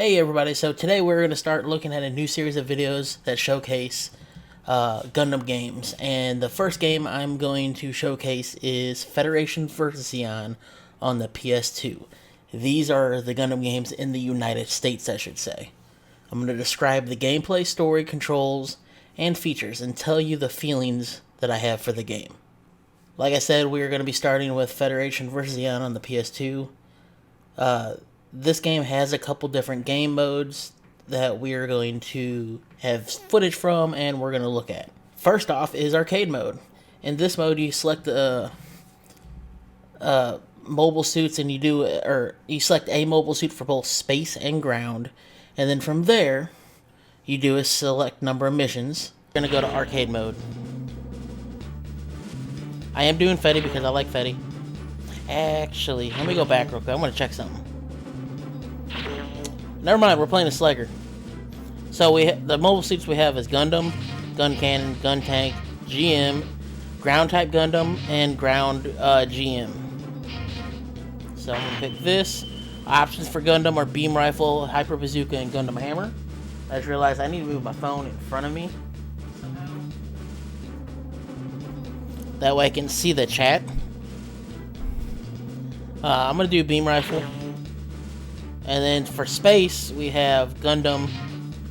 Hey everybody, so today we're going to start looking at a new series of videos that showcase Gundam games. And the first game I'm going to showcase is Federation vs. Zeon on the PS2. These are the Gundam games in the United States, I should say. I'm going to describe the gameplay, story, controls, and features and tell you the feelings that I have for the game. Like I said, we are going to be starting with Federation vs. Zeon on the PS2. This game has a couple different game modes that we are going to have footage from and we're going to look at. First off is arcade mode. In this mode, you select the mobile suits and you select a mobile suit for both space and ground, and then from there you do a select number of missions. We're going to go to arcade mode. I am doing Fetty because I like Fetty. Actually, let me go back real quick. I want to check something. Never mind, we're playing a Slacker. So the mobile suits we have is Gundam, Gun Cannon, Gun Tank, GM, Ground Type Gundam, and Ground GM. So I'm going to pick this. Options for Gundam are Beam Rifle, Hyper Bazooka, and Gundam Hammer. I just realized I need to move my phone in front of me. That way I can see the chat. I'm going to do Beam Rifle. And then for space, we have Gundam,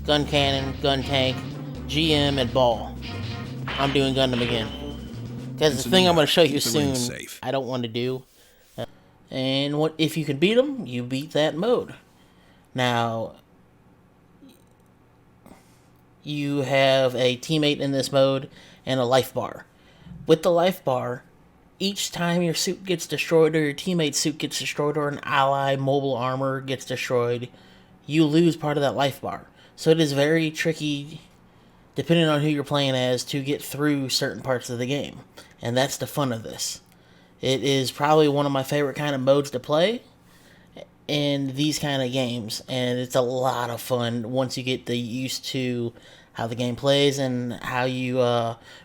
Gun Cannon, Gun Tank, GM, and Ball. I'm doing Gundam again. Because the thing I'm going to show you soon, I don't want to do. And if you can beat them, you beat that mode. Now, you have a teammate in this mode and a life bar. With the life bar, each time your suit gets destroyed or your teammate's suit gets destroyed or an ally mobile armor gets destroyed, you lose part of that life bar. So it is very tricky, depending on who you're playing as, to get through certain parts of the game. And that's the fun of this. It is probably one of my favorite kind of modes to play in these kind of games. And it's a lot of fun once you get used to how the game plays and how you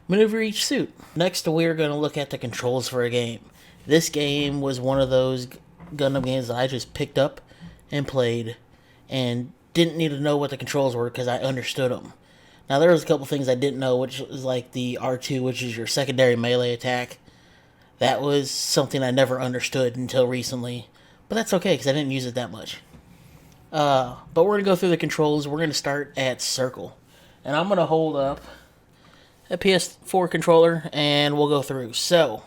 maneuver each suit. Next, we're going to look at the controls for a game. This game was one of those Gundam games that I just picked up and played and didn't need to know what the controls were because I understood them. Now, there was a couple things I didn't know, which was like the R2, which is your secondary melee attack. That was something I never understood until recently, but that's okay because I didn't use it that much. But we're going to go through the controls. We're going to start at circle. And I'm going to hold up a PS4 controller, and we'll go through. So,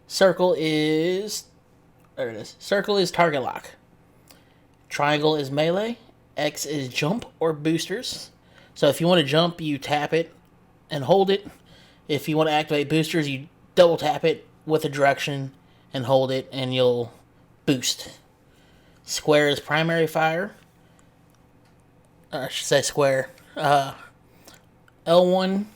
circle is... There it is. Circle is target lock. Triangle is melee. X is jump or boosters. So if you want to jump, you tap it and hold it. If you want to activate boosters, you double tap it with a direction and hold it, and you'll boost. Square is primary fire. I should say square. L1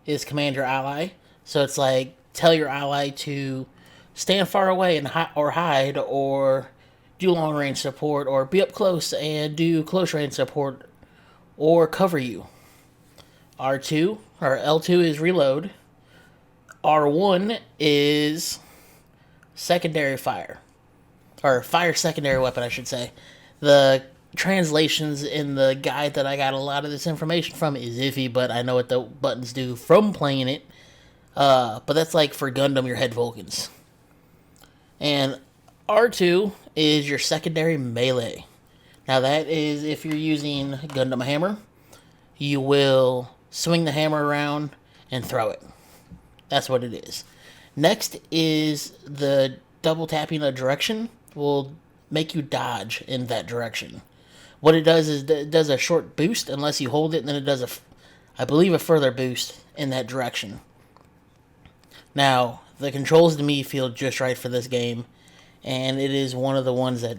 is command your ally. So it's like tell your ally to stand far away and hide, or do long range support, or be up close and do close range support, or cover you. R2 or L2 is reload. R1 is secondary fire, or fire secondary weapon, I should say. The translations in the guide that I got a lot of this information from is iffy, but I know what the buttons do from playing it. But that's like for Gundam, your head Vulcans. And R2 is your secondary melee. Now that is if you're using Gundam Hammer, you will swing the hammer around and throw it. That's what it is. Next is the double tapping a direction will make you dodge in that direction. What it does is it does a short boost unless you hold it, and then it does I believe a further boost in that direction. Now, the controls to me feel just right for this game, and it is one of the ones that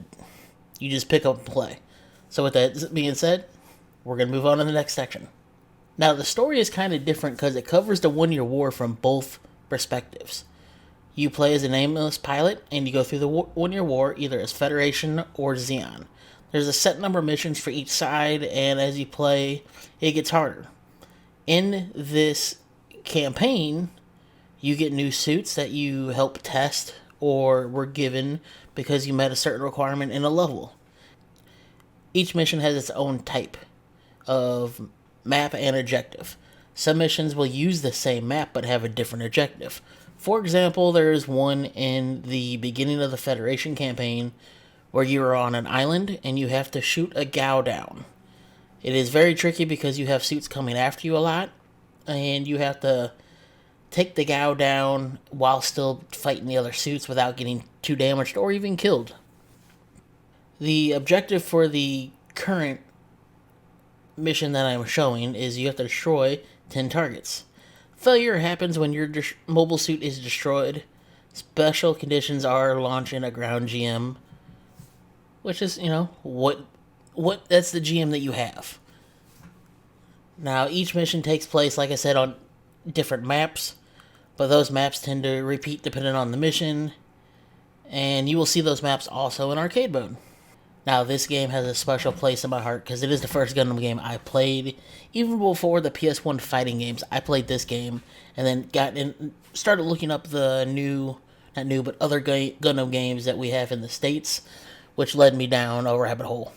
you just pick up and play. So with that being said, we're going to move on to the next section. Now, the story is kind of different because it covers the one-year war from both perspectives. You play as a nameless pilot, and you go through the one-year war either as Federation or Zeon. There's a set number of missions for each side, and as you play, it gets harder. In this campaign, you get new suits that you help test or were given because you met a certain requirement in a level. Each mission has its own type of map and objective. Some missions will use the same map but have a different objective. For example, there is one in the beginning of the Federation campaign where you are on an island and you have to shoot a Gao down. It is very tricky because you have suits coming after you a lot, and you have to take the Gao down while still fighting the other suits without getting too damaged or even killed. The objective for the current mission that I'm showing is you have to destroy 10 targets. Failure happens when your mobile suit is destroyed. Special conditions are launching a ground GM, which is, what that's the GM that you have. Now, each mission takes place, like I said, on different maps, but those maps tend to repeat depending on the mission, and you will see those maps also in arcade mode. Now, this game has a special place in my heart because it is the first Gundam game I played. Even before the PS1 fighting games, I played this game and then started looking up the other Gundam games that we have in the States, which led me down a rabbit hole.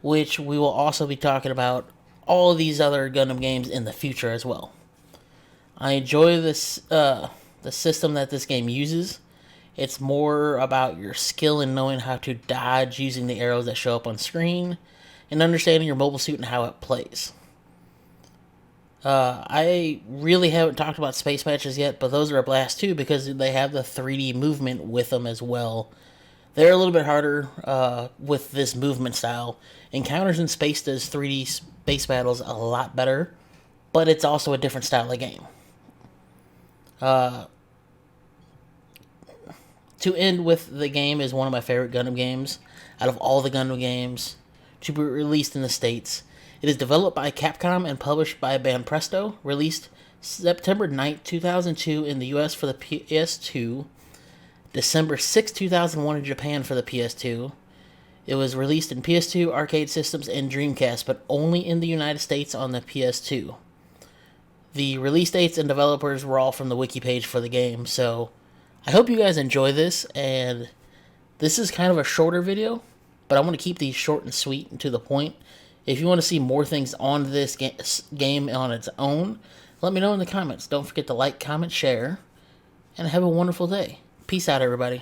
Which we will also be talking about all of these other Gundam games in the future as well. I enjoy this the system that this game uses. It's more about your skill in knowing how to dodge using the arrows that show up on screen and understanding your mobile suit and how it plays. I really haven't talked about space matches yet, but those are a blast too because they have the 3D movement with them as well. They're a little bit harder with this movement style. Encounters in Space does 3D space battles a lot better, but it's also a different style of game. To end with, the game is one of my favorite Gundam games out of all the Gundam games to be released in the States. It is developed by Capcom and published by Banpresto, released September 9th, 2002 in the US for the PS2, December 6, 2001 in Japan for the PS2. It was released in PS2, arcade systems, and Dreamcast, but only in the United States on the PS2. The release dates and developers were all from the wiki page for the game, so I hope you guys enjoy this, and this is kind of a shorter video, but I want to keep these short and sweet and to the point. If you want to see more things on this game on its own, let me know in the comments. Don't forget to like, comment, share, and have a wonderful day. Peace out, everybody.